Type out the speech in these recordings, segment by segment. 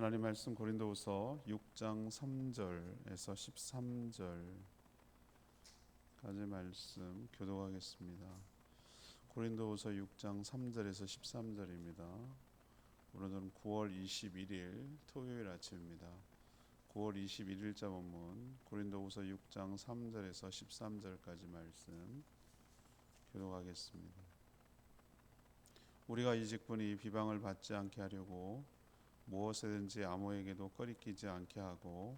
하나님 말씀 고린도후서 6장 3절에서 13절까지 말씀 교독하겠습니다. 고린도후서 6장 3절에서 13절입니다. 오늘은 9월 21일 토요일 아침입니다. 9월 21일자 본문 고린도후서 6장 3절에서 13절까지 말씀 교독하겠습니다. 우리가 이 직분이 비방을 받지 않게 하려고 무엇이든지 아무에게도 꺼리끼지 않게 하고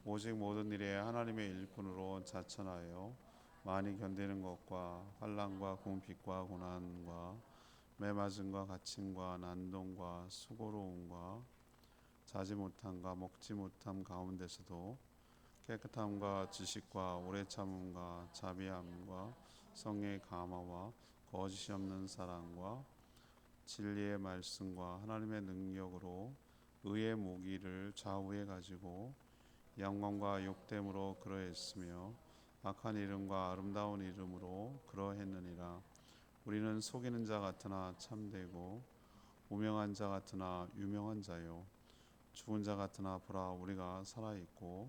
오직 모든 일에 하나님의 일꾼으로 자천하여 많이 견디는 것과 환난과 궁핍과 고난과 매맞음과 갇힘과 난동과 수고로움과 자지 못함과 먹지 못함 가운데서도 깨끗함과 지식과 오래 참음과 자비함과 성령의 감화와 거짓이 없는 사랑과 진리의 말씀과 하나님의 능력으로 의의 무기를 좌우에 가지고 영광과 욕됨으로 그러했으며 악한 이름과 아름다운 이름으로 그러했느니라. 우리는 속이는 자 같으나 참되고 무명한 자 같으나 유명한 자요 죽은 자 같으나 보라 우리가 살아있고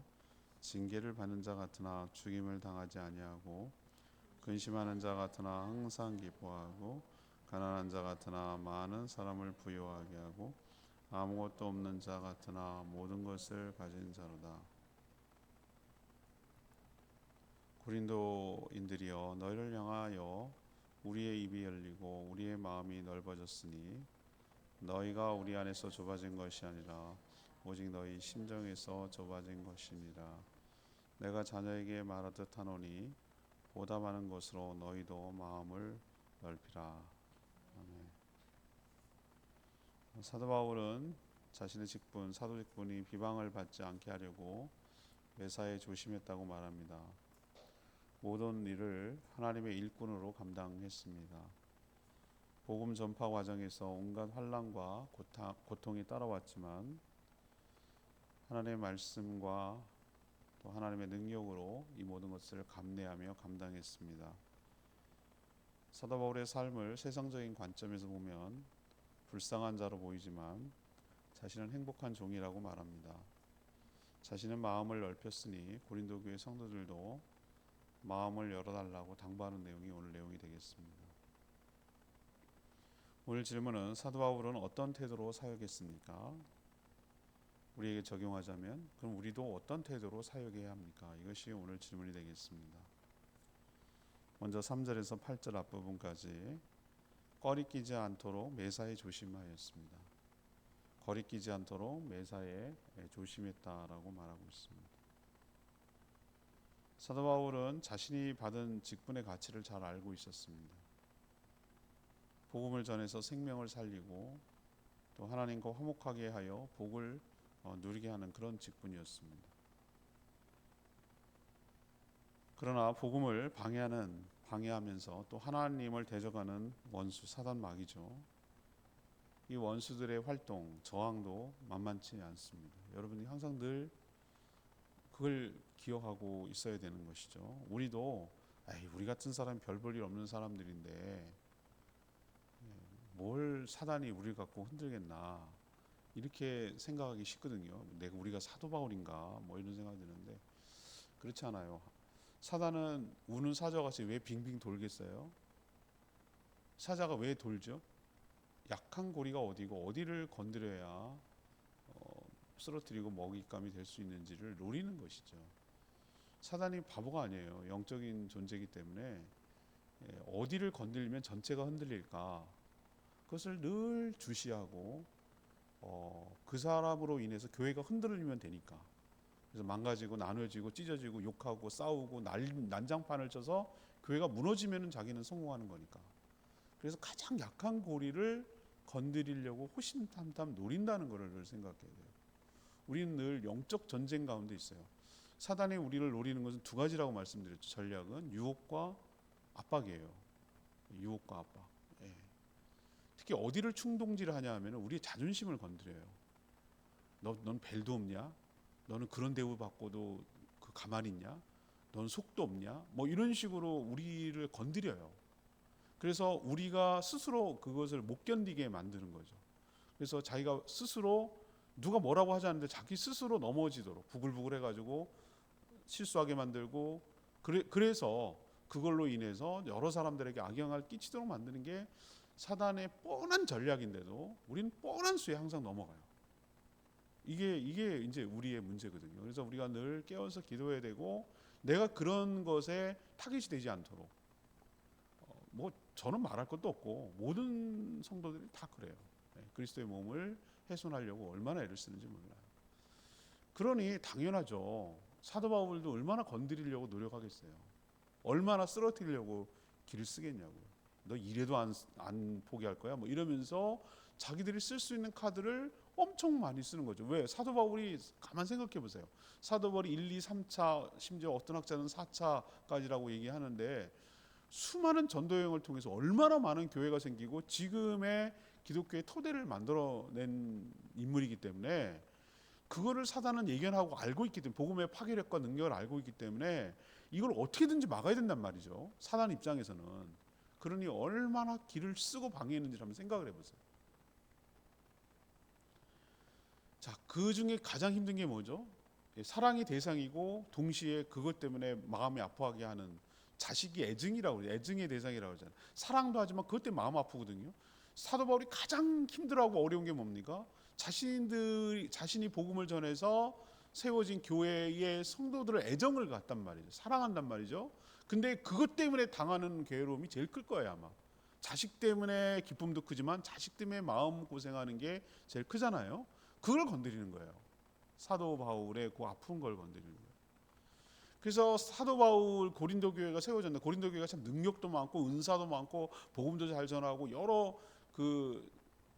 징계를 받는 자 같으나 죽임을 당하지 아니하고 근심하는 자 같으나 항상 기뻐하고 가난한 자 같으나 많은 사람을 부유하게 하고 아무것도 없는 자 같으나 모든 것을 가진 자로다. 고린도인들이여 너희를 향하여 우리의 입이 열리고 우리의 마음이 넓어졌으니 너희가 우리 안에서 좁아진 것이 아니라 오직 너희 심정에서 좁아진 것이니라. 내가 자녀에게 말하듯 하노니 보다 많은 것으로 너희도 마음을 넓히라. 아멘. 사도 바울은 자신의 직분, 사도 직분이 비방을 받지 않게 하려고 매사에 조심했다고 말합니다. 모든 일을 하나님의 일꾼으로 감당했습니다. 복음 전파 과정에서 온갖 환난과 고통이 따라왔지만 하나님의 말씀과 또 하나님의 능력으로 이 모든 것을 감내하며 감당했습니다. 사도 바울의 삶을 세상적인 관점에서 보면 불쌍한 자로 보이지만 자신은 행복한 종이라고 말합니다. 자신은 마음을 넓혔으니 고린도 교회 성도들도 마음을 열어달라고 당부하는 내용이 오늘 내용이 되겠습니다. 오늘 질문은 사도 바울은 어떤 태도로 사역했습니까? 우리에게 적용하자면 그럼 우리도 어떤 태도로 사역해야 합니까? 이것이 오늘 질문이 되겠습니다. 먼저 3절에서 8절 앞부분까지 꺼리끼지 않도록 매사에 조심하였습니다. 거리끼지 않도록 매사에 조심했다라고 말하고 있습니다. 사도 바울은 자신이 받은 직분의 가치를 잘 알고 있었습니다. 복음을 전해서 생명을 살리고 또 하나님과 화목하게 하여 복을 누리게 하는 그런 직분이었습니다. 그러나 복음을 방해하면서 또 하나님을 대적하는 원수 사단 마귀죠. 이 원수들의 활동, 저항도 만만치 않습니다. 여러분이 항상 늘 그걸 기억하고 있어야 되는 것이죠. 우리도 우리 같은 사람이 별 볼 일 없는 사람들인데 뭘 사단이 우리를 갖고 흔들겠나 이렇게 생각하기 쉽거든요. 우리가 사도 바울인가 뭐 이런 생각이 드는데 그렇지 않아요. 사단은 우는 사자같이 왜 빙빙 돌겠어요? 사자가 왜 돌죠? 약한 고리가 어디고 어디를 건드려야 쓰러뜨리고 먹잇감이 될 수 있는지를 노리는 것이죠. 사단이 바보가 아니에요. 영적인 존재이기 때문에 어디를 건드리면 전체가 흔들릴까 그것을 늘 주시하고 그 사람으로 인해서 교회가 흔들리면 되니까 그래서 망가지고 나눠지고 찢어지고 욕하고 싸우고 난장판을 쳐서 교회가 무너지면 자기는 성공하는 거니까. 그래서 가장 약한 고리를 건드리려고 호심탐탐 노린다는 것을 늘 생각해야 돼요. 우리는 늘 영적 전쟁 가운데 있어요. 사단이 우리를 노리는 것은 두 가지라고 말씀드렸죠. 전략은 유혹과 압박이에요. 유혹과 압박. 특히 어디를 충동질을 하냐 하면 우리의 자존심을 건드려요. 넌 벨도 없냐? 너는 그런 대우 받고도 가만히 있냐? 넌 속도 없냐? 뭐 이런 식으로 우리를 건드려요. 그래서 우리가 스스로 그것을 못 견디게 만드는 거죠. 그래서 자기가 스스로 누가 뭐라고 하지 않는데 자기 스스로 넘어지도록 부글부글 해가지고 실수하게 만들고 그래서 그걸로 인해서 여러 사람들에게 악영향을 끼치도록 만드는 게 사단의 뻔한 전략인데도 우리는 뻔한 수에 항상 넘어가요. 이게 이제 우리의 문제거든요. 그래서 우리가 늘 깨어서 기도해야 되고 내가 그런 것에 타깃이 되지 않도록 뭐 저는 말할 것도 없고 모든 성도들이 다 그래요. 그리스도의 몸을 훼손하려고 얼마나 애를 쓰는지 몰라요. 그러니 당연하죠. 사도 바울도 얼마나 건드리려고 노력하겠어요. 얼마나 쓰러뜨리려고 길을 쓰겠냐고요. 너 이래도 안 포기할 거야? 뭐 이러면서 자기들이 쓸 수 있는 카드를 엄청 많이 쓰는 거죠. 왜? 사도 바울이 가만 생각해 보세요. 사도 바울이 1, 2, 3차 심지어 어떤 학자는 4차까지라고 얘기하는데 수많은 전도 여행을 통해서 얼마나 많은 교회가 생기고 지금의 기독교의 토대를 만들어낸 인물이기 때문에 그거를 사단은 예견하고 알고 있기 때문에 복음의 파괴력과 능력을 알고 있기 때문에 이걸 어떻게든지 막아야 된단 말이죠. 사단 입장에서는. 그러니 얼마나 길을 쓰고 방해했는지 한번 생각을 해보세요. 자, 그 중에 가장 힘든 게 뭐죠? 사랑이 대상이고 동시에 그것 때문에 마음이 아파하게 하는 자식이 애증이라고 그래요. 애증의 대상이라고 하잖아요. 사랑도 하지만 그것 때문에 마음 아프거든요. 사도 바울이 가장 힘들어하고 어려운 게 뭡니까? 자신이 복음을 전해서 세워진 교회의 성도들의 애정을 갖단 말이죠. 사랑한단 말이죠. 근데 그것 때문에 당하는 괴로움이 제일 클 거예요, 아마. 자식 때문에 기쁨도 크지만 자식 때문에 마음 고생하는 게 제일 크잖아요. 그걸 건드리는 거예요. 사도 바울의 그 아픈 걸 건드리는 거예요. 그래서 사도 바울 고린도 교회가 세워졌는데 고린도 교회가 참 능력도 많고 은사도 많고 복음도 잘 전하고 여러 그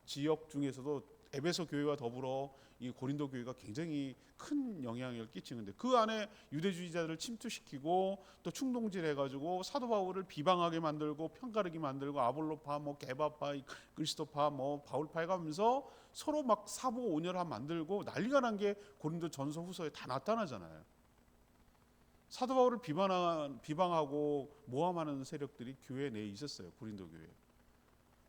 지역 중에서도 에베소 교회와 더불어 이 고린도 교회가 굉장히 큰 영향을 끼치는데 그 안에 유대주의자들을 침투시키고 또 충동질해가지고 사도 바울을 비방하게 만들고 편가르게 만들고 아볼로파 뭐 게바파 그리스도파 뭐 바울파 해가면서 서로 막 사보 오열하 만들고 난리가 난 게 고린도 전서 후서에 다 나타나잖아요. 사도 바울을 비방하고 모함하는 세력들이 교회 내에 있었어요. 고린도 교회.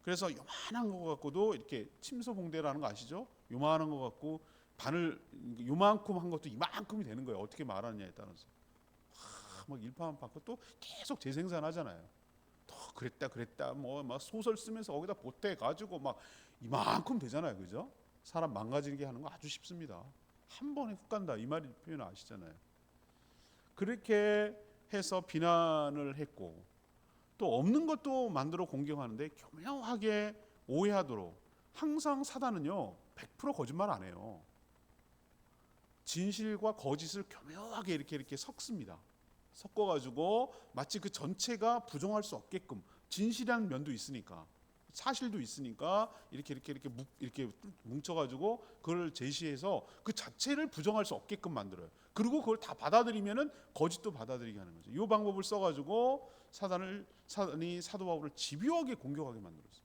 그래서 요만한 거 갖고도 이렇게 침소봉대라는 거 아시죠? 요만한 거 갖고 바늘 요만큼 한 것도 이만큼이 되는 거예요. 어떻게 말하느냐에 따라서. 막 일파만파 또 계속 재생산하잖아요. 또 그랬다 뭐 막 소설 쓰면서 거기다 보태 가지고 막 이만큼 되잖아요. 그죠? 사람 망가지게 하는 거 아주 쉽습니다. 한 번에 훅 간다. 이 말 표현 아시잖아요. 그렇게 해서 비난을 했고 또 없는 것도 만들어 공격하는데 교묘하게 오해하도록 항상 사단은요 100% 거짓말 안 해요. 진실과 거짓을 교묘하게 이렇게 섞습니다. 섞어가지고 마치 그 전체가 부정할 수 없게끔 진실이라는 면도 있으니까 사실도 있으니까 이렇게 뭉쳐가지고 그걸 제시해서 그 자체를 부정할 수 없게끔 만들어요. 그리고 그걸 다 받아들이면은 거짓도 받아들이게 하는 거죠. 이 방법을 써가지고 사단이 사도 바울을 집요하게 공격하게 만들었어요.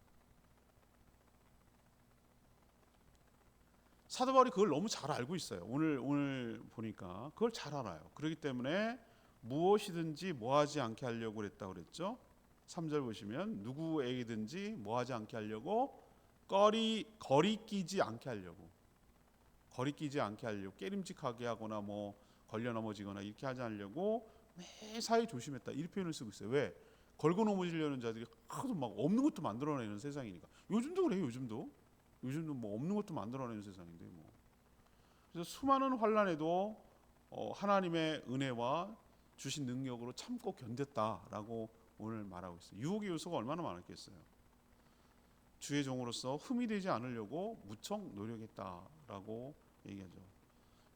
사도 바울이 그걸 너무 잘 알고 있어요. 오늘 보니까 그걸 잘 알아요. 그렇기 때문에 무엇이든지 뭐하지 않게 하려고 그랬다고 그랬죠. 3절 보시면 누구에게든지 뭐하지 않게 하려고 거리끼지 않게 하려고 깨림직하게 하거나 뭐 걸려 넘어지거나 이렇게 하지 않으려고 매사에 조심했다 이렇게 표현을 쓰고 있어요. 왜? 걸고 넘어지려는 자들이 하도 막 없는 것도 만들어내는 세상이니까. 요즘도 그래요. 요즘도 뭐 없는 것도 만들어내는 세상인데 뭐. 그래서 수많은 환난에도 하나님의 은혜와 주신 능력으로 참고 견뎠다라고 오늘 말하고 있어요. 유혹의 요소가 얼마나 많았겠어요. 주의 종으로서 흠이 되지 않으려고 무척 노력했다라고 얘기하죠.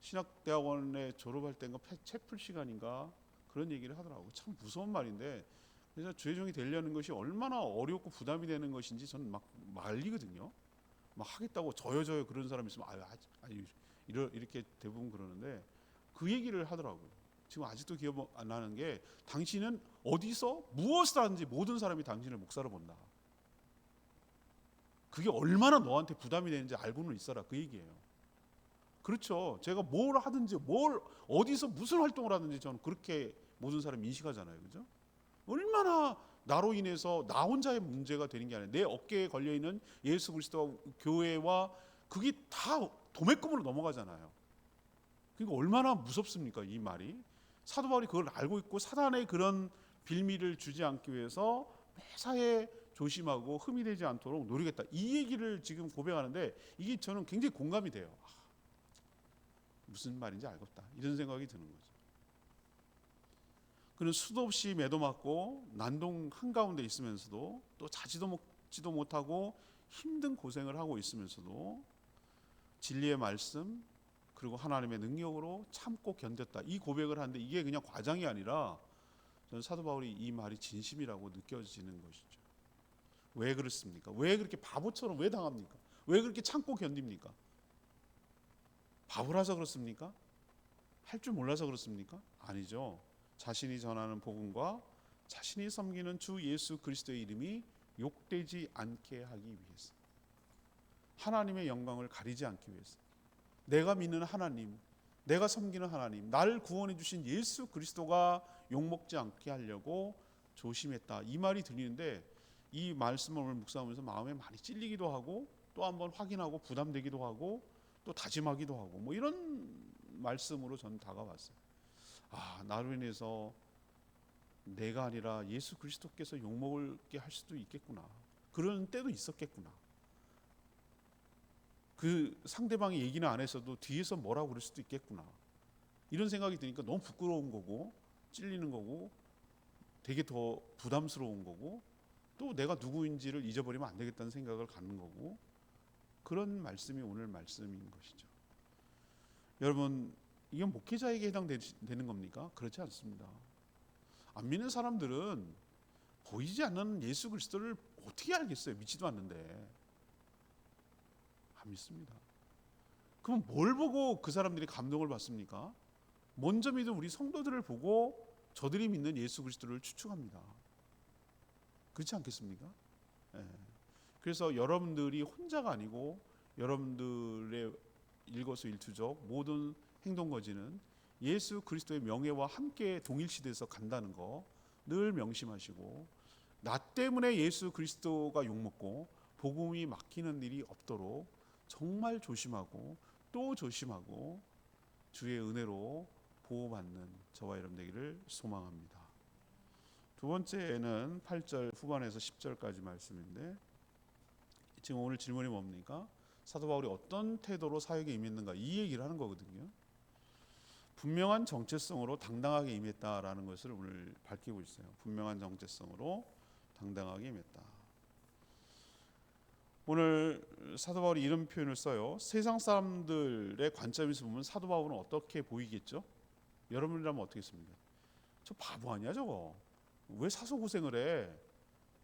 신학대학원에 졸업할 때인가 채플 시간인가 그런 얘기를 하더라고요. 참 무서운 말인데 그래서 주의 종이 되려는 것이 얼마나 어렵고 부담이 되는 것인지 저는 막 말리거든요. 막 하겠다고 저요 그런 사람이 있으면 이렇게 대부분 그러는데 그 얘기를 하더라고요. 지금 아직도 기억 안 나는 게 당신은 어디서 무엇을 하든지 모든 사람이 당신을 목사로 본다. 그게 얼마나 너한테 부담이 되는지 알고는 있어라 그 얘기예요. 그렇죠. 제가 뭘 하든지 어디서 무슨 활동을 하든지 저는 그렇게 모든 사람이 인식하잖아요. 그죠? 얼마나 나로 인해서 나 혼자의 문제가 되는 게 아니라 내 어깨에 걸려있는 예수 그리스도와 교회와 그게 다 도매금으로 넘어가잖아요. 그러니까 얼마나 무섭습니까, 이 말이. 사도 바울이 그걸 알고 있고 사단의 그런 빌미를 주지 않기 위해서 매사에 조심하고 흠이 되지 않도록 노리겠다, 이 얘기를 지금 고백하는데 이게 저는 굉장히 공감이 돼요. 무슨 말인지 알겠다, 이런 생각이 드는 거죠. 그는 수도 없이 매도 맞고 난동 한가운데 있으면서도 또 자지도 먹지도 못하고 힘든 고생을 하고 있으면서도 진리의 말씀 그리고 하나님의 능력으로 참고 견뎠다, 이 고백을 하는데 이게 그냥 과장이 아니라 저는 사도 바울이 이 말이 진심이라고 느껴지는 것이죠. 왜 그렇습니까? 왜 그렇게 바보처럼 왜 당합니까? 왜 그렇게 참고 견딥니까? 바보라서 그렇습니까? 할 줄 몰라서 그렇습니까? 아니죠. 자신이 전하는 복음과 자신이 섬기는 주 예수 그리스도의 이름이 욕되지 않게 하기 위해서, 하나님의 영광을 가리지 않기 위해서, 내가 믿는 하나님, 내가 섬기는 하나님, 나를 구원해 주신 예수 그리스도가 욕먹지 않게 하려고 조심했다, 이 말이 들리는데 이 말씀을 오늘 묵상하면서 마음에 많이 찔리기도 하고 또 한번 확인하고 부담되기도 하고 또 다짐하기도 하고 뭐 이런 말씀으로 저는 다가왔어요. 나로 인해서 내가 아니라 예수 그리스도께서 욕먹게 할 수도 있겠구나, 그런 때도 있었겠구나. 그 상대방이 얘기는 안 했어도 뒤에서 뭐라고 그럴 수도 있겠구나, 이런 생각이 드니까 너무 부끄러운 거고 찔리는 거고 되게 더 부담스러운 거고 또 내가 누구인지를 잊어버리면 안 되겠다는 생각을 갖는 거고, 그런 말씀이 오늘 말씀인 것이죠. 여러분, 이건 목회자에게 해당되는 겁니까? 그렇지 않습니다. 안 믿는 사람들은 보이지 않는 예수 그리스도를 어떻게 알겠어요? 믿지도 않는데. 안 믿습니다. 그럼 뭘 보고 그 사람들이 감동을 받습니까? 먼저 믿은 우리 성도들을 보고 저들이 믿는 예수 그리스도를 추측합니다. 그렇지 않겠습니까? 예. 그래서 여러분들이 혼자가 아니고 여러분들의 일거수일투족 모든 행동거지는 예수 그리스도의 명예와 함께 동일시돼서 간다는 거 늘 명심하시고, 나 때문에 예수 그리스도가 욕먹고 복음이 막히는 일이 없도록 정말 조심하고 또 조심하고 주의 은혜로 보호받는 저와 여러분 되기를 소망합니다. 두 번째는 8절 후반에서 10절까지 말씀인데, 지금 오늘 질문이 뭡니까? 사도 바울이 어떤 태도로 사역에 임했는가, 이 얘기를 하는 거거든요. 분명한 정체성으로 당당하게 임했다라는 것을 오늘 밝히고 있어요. 분명한 정체성으로 당당하게 임했다. 오늘 사도 바울이 이런 표현을 써요. 세상 사람들의 관점에서 보면 사도 바울은 어떻게 보이겠죠? 여러분이라면 어떻게 씁니까? 저 바보 아니야 저거? 왜 사서 고생을 해?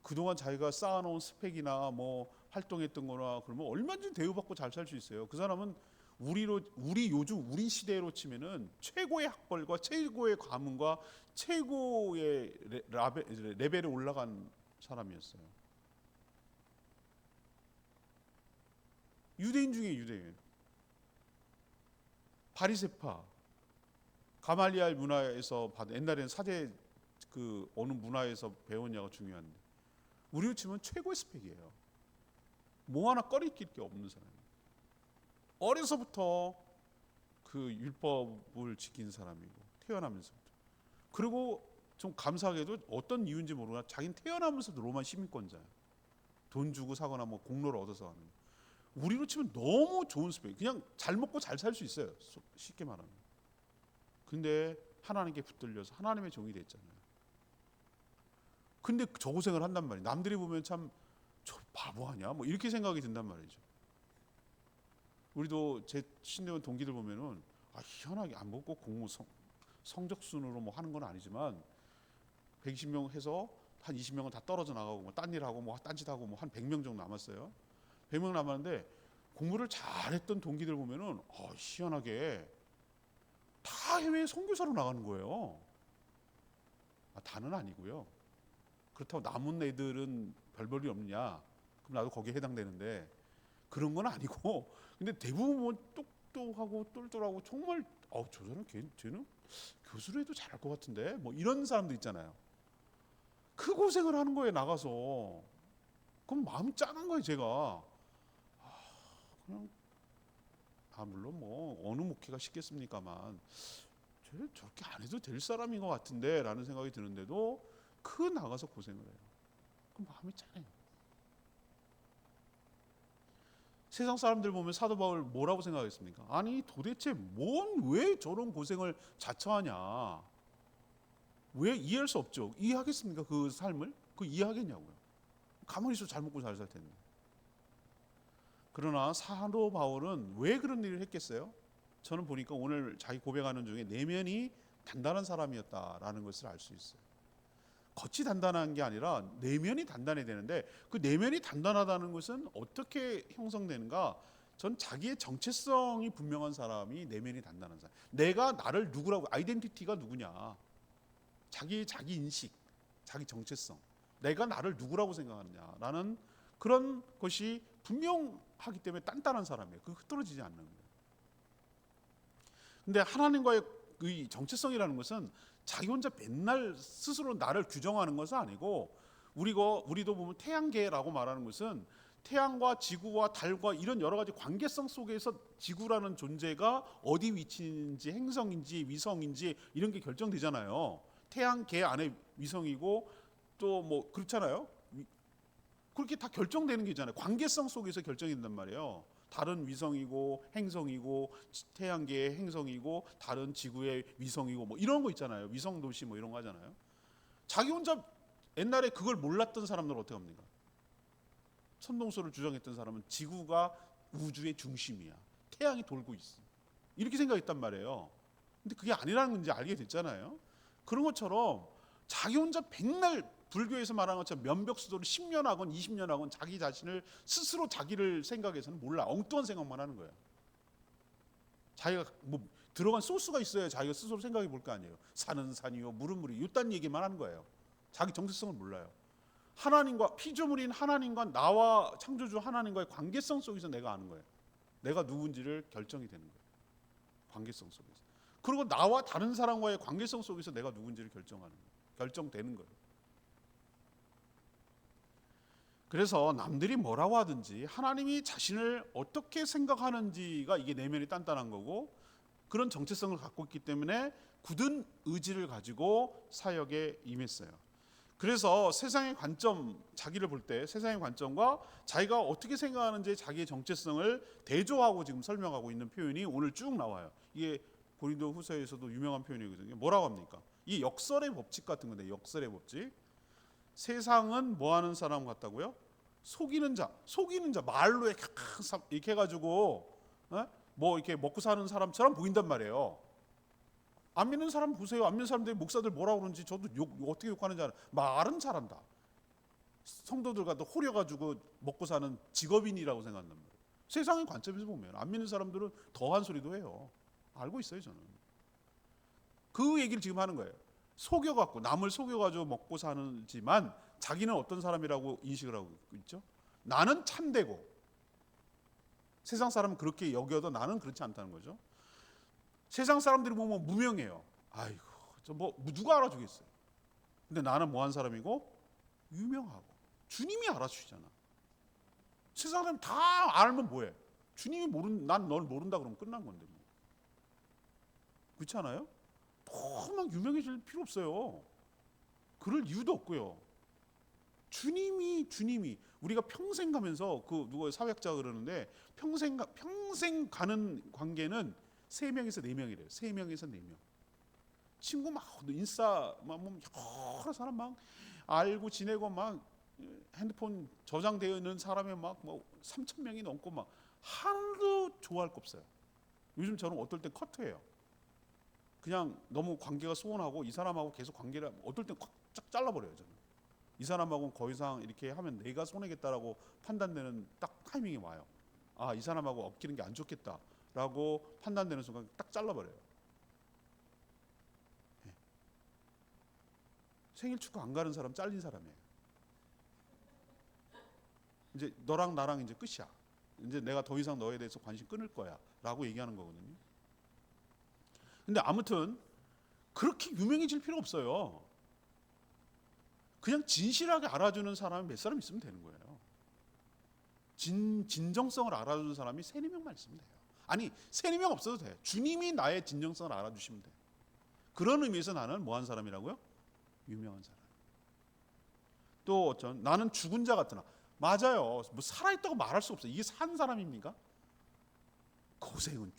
그동안 자기가 쌓아놓은 스펙이나 뭐 활동했던 거나 그러면 얼마든지 대우받고 잘 살 수 있어요. 그 사람은 우리 시대로 치면은 최고의 학벌과 최고의 가문과 최고의 레벨에 올라간 사람이었어요. 유대인 중에 유대인. 바리새파, 가말리알 문화에서 받은, 옛날에는 사대 그 어느 문화에서 배웠냐가 중요한데 우리로 치면 최고의 스펙이에요. 뭐 하나 꺼리낄 게 없는 사람이에요. 어려서부터 그 율법을 지킨 사람이고 태어나면서부터. 그리고 좀 감사하게도 어떤 이유인지 모르나 자기는 태어나면서도 로마 시민권자예요. 돈 주고 사거나 뭐 공로를 얻어서 하는. 우리로 치면 너무 좋은 스펙. 그냥 잘 먹고 잘 살 수 있어요. 쉽게 말하면. 근데 하나님께 붙들려서 하나님의 종이 됐잖아요. 근데 저 고생을 한단 말이에요. 남들이 보면 참 저 바보 아니야? 뭐 이렇게 생각이 든단 말이죠. 우리도 제 신대원 동기들 보면은 희한하게 안 먹고 공무 성적 순으로 뭐 하는 건 아니지만 120명 해서 한 20명은 다 떨어져 나가고 뭐 딴 일하고 뭐 딴짓하고 뭐 한 100명 정도 남았어요. 100명 남았는데 공부를 잘했던 동기들 보면은 희한하게 다 해외 선교사로 나가는 거예요. 다는 아니고요. 그렇다고 남은 애들은 별 볼일 없느냐? 그럼 나도 거기에 해당되는데 그런 건 아니고, 근데 대부분 뭐 똑똑하고 똘똘하고 정말 저 사람 쟤는 교수를 해도 잘할 것 같은데 뭐 이런 사람도 있잖아요. 그 고생을 하는 거에 나가서 그럼 마음이 짠한 거예요. 제가 그냥 물론 뭐 어느 목회가 쉽겠습니까만 저렇게 안 해도 될 사람인 것 같은데 라는 생각이 드는데도 그 나가서 고생을 해요. 그럼 마음이 짠해요. 세상 사람들 보면 사도 바울 뭐라고 생각했습니까? 아니 도대체 왜 저런 고생을 자처하냐? 왜 이해할 수 없죠? 이해하겠습니까? 그 삶을? 그 이해하겠냐고요? 가만히 있어 잘 먹고 잘 살 텐데. 그러나 사도 바울은 왜 그런 일을 했겠어요? 저는 보니까 오늘 자기 고백하는 중에 내면이 단단한 사람이었다라는 것을 알 수 있어요. 겉이 단단한 게 아니라 내면이 단단해야 되는데 그 내면이 단단하다는 것은 어떻게 형성되는가? 전 자기의 정체성이 분명한 사람이 내면이 단단한 사람. 내가 나를 누구라고 아이덴티티가 누구냐? 자기 인식, 자기 정체성. 내가 나를 누구라고 생각하느냐라는 그런 것이 분명하기 때문에 단단한 사람이에요. 그 흐트러지지 않는 거예요. 근데 하나님과의 이 정체성이라는 것은 자기 혼자 맨날 스스로 나를 규정하는 것은 아니고 우리도 보면 태양계라고 말하는 것은 태양과 지구와 달과 이런 여러 가지 관계성 속에서 지구라는 존재가 어디 위치인지 행성인지 위성인지 이런 게 결정되잖아요. 태양계 안에 위성이고 또 뭐 그렇잖아요. 그렇게 다 결정되는 게 있잖아요. 관계성 속에서 결정이 된단 말이에요. 다른 위성이고 행성이고 태양계의 행성이고 다른 지구의 위성이고 뭐 이런 거 있잖아요. 위성 도시 뭐 이런 거 하잖아요. 자기 혼자 옛날에 그걸 몰랐던 사람들은 어떻게 합니까? 선동설을 주장했던 사람은 지구가 우주의 중심이야. 태양이 돌고 있어. 이렇게 생각했단 말이에요. 근데 그게 아니라는 건지 알게 됐잖아요. 그런 것처럼 자기 혼자 백날 불교에서 말하는 것처럼 면벽수도를 10년 하건 20년 하건 자기 자신을 스스로 자기를 생각해서는 몰라. 엉뚱한 생각만 하는 거예요. 자기가 뭐 들어간 소스가 있어야 자기가 스스로 생각해 볼 거 아니에요. 산은 산이요 물은 물이 이딴 얘기만 하는 거예요. 자기 정체성을 몰라요. 하나님과 피조물인 하나님과 나와 창조주 하나님과의 관계성 속에서 내가 아는 거예요. 내가 누군지를 결정이 되는 거예요. 관계성 속에서. 그리고 나와 다른 사람과의 관계성 속에서 내가 누군지를 결정하는 거예요. 결정되는 거예요. 그래서 남들이 뭐라고 하든지 하나님이 자신을 어떻게 생각하는지가 이게 내면이 단단한 거고 그런 정체성을 갖고 있기 때문에 굳은 의지를 가지고 사역에 임했어요. 그래서 세상의 관점, 자기를 볼 때 세상의 관점과 자기가 어떻게 생각하는지 자기의 정체성을 대조하고 지금 설명하고 있는 표현이 오늘 쭉 나와요. 이게 고린도 후서에서도 유명한 표현이거든요. 뭐라고 합니까? 이 역설의 법칙 같은 건데 역설의 법칙. 세상은 뭐 하는 사람 같다고요? 속이는 자 말로 이렇게 해가지고 뭐 이렇게 먹고 사는 사람처럼 보인단 말이에요. 안 믿는 사람 보세요. 안 믿는 사람들이 목사들 뭐라고 그러는지 저도 어떻게 욕하는지 알아요. 말은 잘한다. 성도들과도 호려가지고 먹고 사는 직업인이라고 생각한단 말이에요. 세상의 관점에서 보면 안 믿는 사람들은 더한 소리도 해요. 알고 있어요 저는. 그 얘기를 지금 하는 거예요. 속여갖고 남을 속여가지고 먹고 사는지만 자기는 어떤 사람이라고 인식을 하고 있죠. 나는 참되고 세상 사람은 그렇게 여겨도 나는 그렇지 않다는 거죠. 세상 사람들이 보면 무명해요. 아이고 저 뭐 누가 알아주겠어요. 근데 나는 뭐한 사람이고 유명하고 주님이 알아주시잖아. 세상 사람 다 알면 뭐해? 주님이 난 널 모른다 그러면 끝난 건데 뭐. 그렇지 않아요? 너무 막 유명해질 필요 없어요. 그럴 이유도 없고요. 주님이 우리가 평생 가면서 그 누가 사회학자가 그러는데 평생 가는 관계는 3명에서 4명이래요. 3명에서 4명. 친구 막 인싸 막 여러 사람 막 알고 지내고 막 핸드폰 저장되어 있는 사람이 막 3,000명이 넘고 막 하나도 좋아할 거 없어요. 요즘 저는 어떨 때 커트해요. 그냥 너무 관계가 소원하고 이 사람하고 계속 관계를 어떨 땐 쫙 잘라버려요 저는. 이 사람하고는 더 이상 이렇게 하면 내가 손해겠다라고 판단되는 딱 타이밍이 와요. 아, 이 사람하고 엮이는 게 안 좋겠다라고 판단되는 순간 딱 잘라버려요. 네. 생일 축하 안 가는 사람 잘린 사람이에요. 이제 너랑 나랑 이제 끝이야. 이제 내가 더 이상 너에 대해서 관심 끊을 거야라고 얘기하는 거거든요. 근데 아무튼 그렇게 유명해질 필요 없어요. 그냥 진실하게 알아주는 사람이 몇 사람 있으면 되는 거예요. 진정성을 알아주는 사람이 3-4명만 있으면 돼요. 아니 세리명 없어도 돼. 주님이 나의 진정성을 알아주시면 돼. 그런 의미에서 나는 뭐한 사람이라고요? 유명한 사람. 또 어쩐 나는 죽은 자 같으나, 맞아요. 뭐 살아있다고 말할 수 없어요. 이게 산 사람입니까? 고생은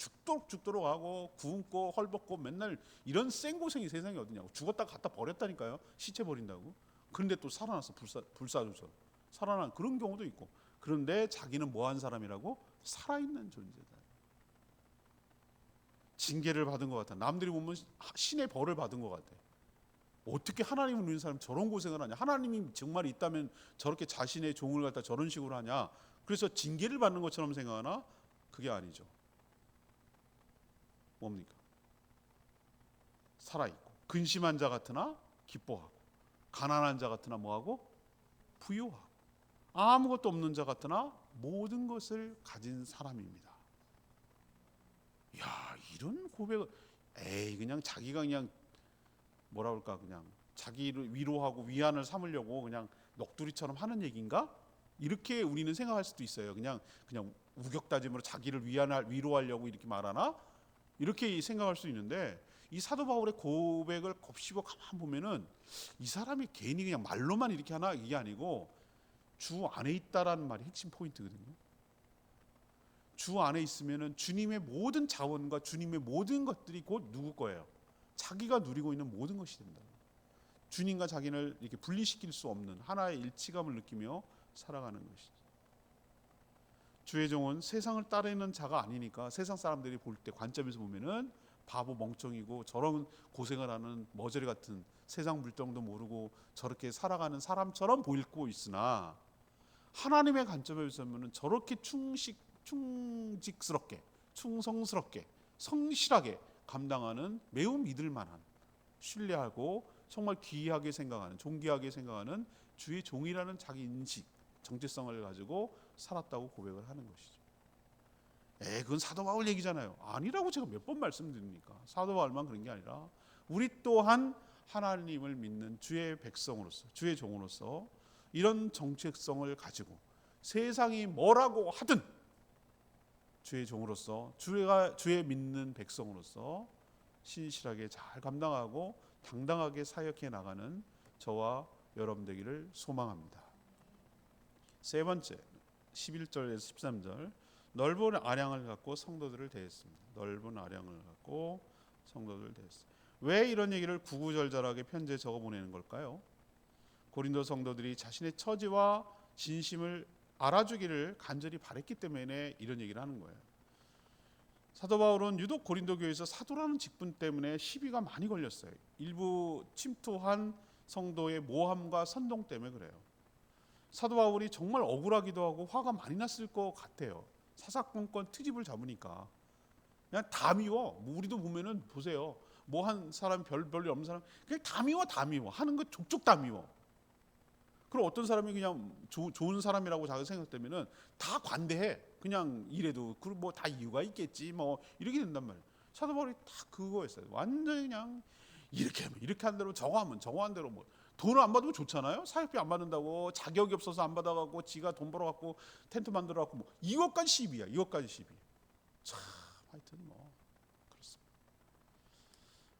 죽도록 하고 굶고 헐벗고 맨날 이런 생고생이 세상에 어디냐고. 죽었다가 갖다 버렸다니까요. 시체 버린다고. 그런데 또 살아났어. 불사조서 살아난 그런 경우도 있고. 그런데 자기는 뭐한 사람이라고? 살아있는 존재다. 징계를 받은 것 같아. 남들이 보면 신의 벌을 받은 것 같아. 어떻게 하나님을 믿는 사람이 저런 고생을 하냐. 하나님이 정말 있다면 저렇게 자신의 종을 갖다 저런 식으로 하냐. 그래서 징계를 받는 것처럼 생각하나? 그게 아니죠. 뭡니까? 살아있고 근심한 자 같으나 기뻐하고, 가난한 자 같으나 뭐하고? 부유하고, 아무것도 없는 자 같으나 모든 것을 가진 사람입니다. 야, 이런 고백을 그냥 자기가 그냥 뭐라 그럴까, 그냥 자기를 위로하고 위안을 삼으려고 그냥 넋두리처럼 하는 얘기인가? 이렇게 우리는 생각할 수도 있어요. 그냥 우격다짐으로 자기를 위로하려고 이렇게 말하나? 이렇게 생각할 수 있는데, 이 사도 바울의 고백을 곱씹어 가만 보면은 이 사람이 괜히 그냥 말로만 이렇게 하나, 이게 아니고 주 안에 있다라는 말이 핵심 포인트거든요. 주 안에 있으면은 주님의 모든 자원과 주님의 모든 것들이 곧 누구 거예요? 자기가 누리고 있는 모든 것이 된다. 주님과 자기를 이렇게 분리시킬 수 없는 하나의 일치감을 느끼며 살아가는 것이죠. 주의 종은 세상을 따르는 자가 아니니까 세상 사람들이 볼 때 관점에서 보면은 바보 멍청이고 저런 고생을 하는 머저리 같은, 세상 물정도 모르고 저렇게 살아가는 사람처럼 보이고 있으나, 하나님의 관점에서 보면은 저렇게 충직스럽게, 충성스럽게, 성실하게 감당하는 매우 믿을 만한, 신뢰하고 정말 귀하게 생각하는, 존귀하게 생각하는 주의 종이라는 자기 인식, 정체성을 가지고 살았다고 고백을 하는 것이죠. 그건 사도 바울 얘기잖아요. 아니라고 제가 몇 번 말씀드립니까? 사도 바울만 그런 게 아니라 우리 또한 하나님을 믿는 주의 백성으로서, 주의 종으로서 이런 정체성을 가지고 세상이 뭐라고 하든 주의 종으로서, 주의 믿는 백성으로서 신실하게 잘 감당하고 당당하게 사역해 나가는 저와 여러분 되기를 소망합니다. 세 번째, 11절에서 13절. 넓은 아량을 갖고 성도들을 대했습니다. 넓은 아량을 갖고 성도들을 대했습니다. 왜 이런 얘기를 구구절절하게 편지에 적어 보내는 걸까요? 고린도 성도들이 자신의 처지와 진심을 알아주기를 간절히 바랬기 때문에 이런 얘기를 하는 거예요. 사도 바울은 유독 고린도 교회에서 사도라는 직분 때문에 시비가 많이 걸렸어요. 일부 침투한 성도의 모함과 선동 때문에 그래요. 사도 바울이 정말 억울하기도 하고 화가 많이 났을 것 같아요. 사사건건 트집을 잡으니까 그냥 다 미워. 뭐 우리도 보면은 보세요. 뭐 한 사람 별일 없는 사람 그냥 다 미워. 하는 거 족족 다 미워. 그리고 어떤 사람이 그냥 좋은 사람이라고 자기 생각되면은 다 관대해. 그냥 이래도 그리고 뭐 다 이유가 있겠지. 뭐 이렇게 된단 말이에요. 사도 바울이 다 그거였어요. 완전히 그냥 이렇게 하면 이렇게 한 대로 저거 하면 저거 한 대로, 뭐 돈을 안 받으면 좋잖아요. 사역비 안 받는다고, 자격이 없어서 안 받아갖고 지가 돈 벌어갖고 텐트 만들어갖고 뭐 이것까지 시비야. 이것까지 시비. 참 하여튼 뭐 그렇습니다.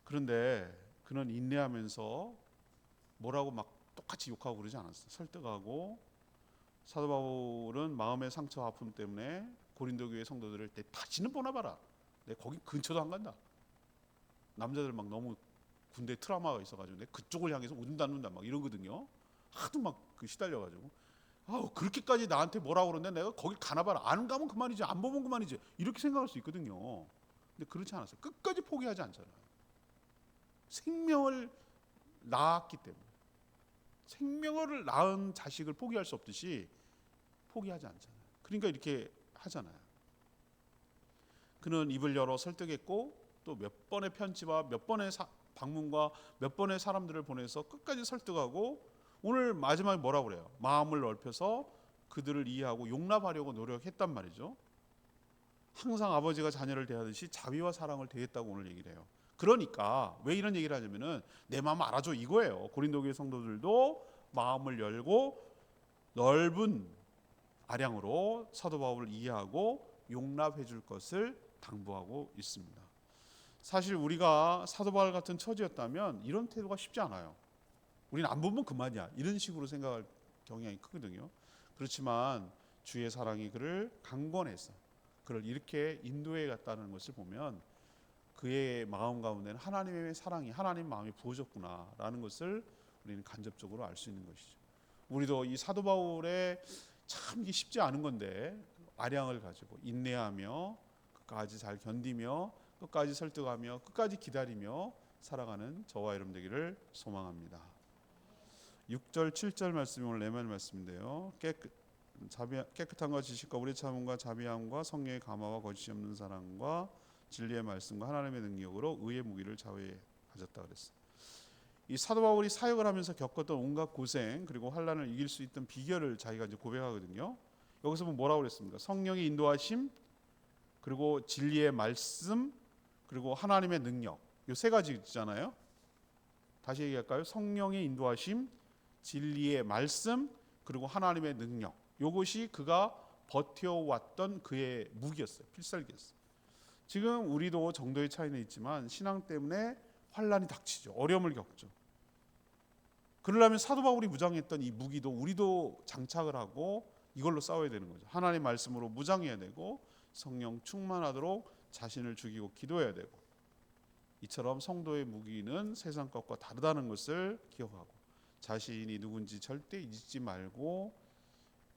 그런데 그는 인내하면서 뭐라고 막 똑같이 욕하고 그러지 않았어요. 설득하고, 사도 바울은 마음의 상처와 아픔 때문에 고린도 교회 성도들을 내 다시는 보내봐라. 내 거기 근처도 안 간다. 남자들 막 너무 군대 트라우마가 있어가지고 내 그쪽을 향해서 운다 막 이러거든요. 하도 막 그 시달려가지고 그렇게까지 나한테 뭐라고 그러는데 내가 거기 가나봐라. 안 가면 그만이지, 안 보면 그만이지, 이렇게 생각할 수 있거든요. 근데 그렇지 않았어요. 끝까지 포기하지 않잖아요. 생명을 낳았기 때문에, 생명을 낳은 자식을 포기할 수 없듯이 포기하지 않잖아요. 그러니까 이렇게 하잖아요. 그는 입을 열어 설득했고, 또 몇 번의 편지와 몇 번의 방문과 몇 번의 사람들을 보내서 끝까지 설득하고, 오늘 마지막에 뭐라고 그래요? 마음을 넓혀서 그들을 이해하고 용납하려고 노력했단 말이죠. 항상 아버지가 자녀를 대하듯이 자비와 사랑을 대했다고 오늘 얘기를 해요. 그러니까 왜 이런 얘기를 하냐면은 내 마음 알아줘 이거예요. 고린도 교회 성도들도 마음을 열고 넓은 아량으로 사도 바울을 이해하고 용납해 줄 것을 당부하고 있습니다. 사실 우리가 사도 바울 같은 처지였다면 이런 태도가 쉽지 않아요. 우리는 안 보면 그만이야, 이런 식으로 생각할 경향이 크거든요. 그렇지만 주의 사랑이 그를 강권해서 그를 이렇게 인도해 갔다는 것을 보면 그의 마음 가운데는 하나님의 사랑이, 하나님 마음이 부어졌구나라는 것을 우리는 간접적으로 알 수 있는 것이죠. 우리도 이 사도 바울의 참 이게 쉽지 않은 건데 아량을 가지고 인내하며 끝까지 잘 견디며 끝까지 설득하며 끝까지 기다리며 살아가는 저와 여러분 되기를 소망합니다. 6절 7절 말씀이 오늘 레멘 말씀인데요. 깨끗함과 지식과 우리 참음과 자비함과 성령의 감화와 거짓이 없는 사랑과 진리의 말씀과 하나님의 능력으로 의의 무기를 자위에 가졌다 그랬어요. 이 사도 바울이 사역을 하면서 겪었던 온갖 고생 그리고 환난을 이길 수 있던 비결을 자기가 이제 고백하거든요. 여기서 보면 뭐라고 그랬습니까? 성령의 인도하심, 그리고 진리의 말씀, 그리고 하나님의 능력. 이 세 가지 있잖아요. 다시 얘기할까요? 성령의 인도하심, 진리의 말씀, 그리고 하나님의 능력. 이것이 그가 버텨왔던 그의 무기였어요. 필살기였어요. 지금 우리도 정도의 차이는 있지만 신앙 때문에 환난이 닥치죠. 어려움을 겪죠. 그러려면 사도 바울이 무장했던 이 무기도 우리도 장착을 하고 이걸로 싸워야 되는 거죠. 하나님 말씀으로 무장해야 되고 성령 충만하도록 자신을 죽이고 기도해야 되고, 이처럼 성도의 무기는 세상 것과 다르다는 것을 기억하고 자신이 누군지 절대 잊지 말고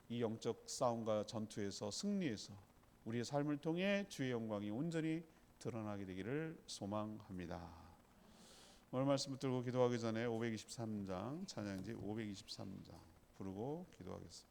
이 영적 싸움과 전투에서 승리해서 우리의 삶을 통해 주의 영광이 온전히 드러나게 되기를 소망합니다. 오늘 말씀 붙들고 기도하기 전에 523장 찬양지 523장 부르고 기도하겠습니다.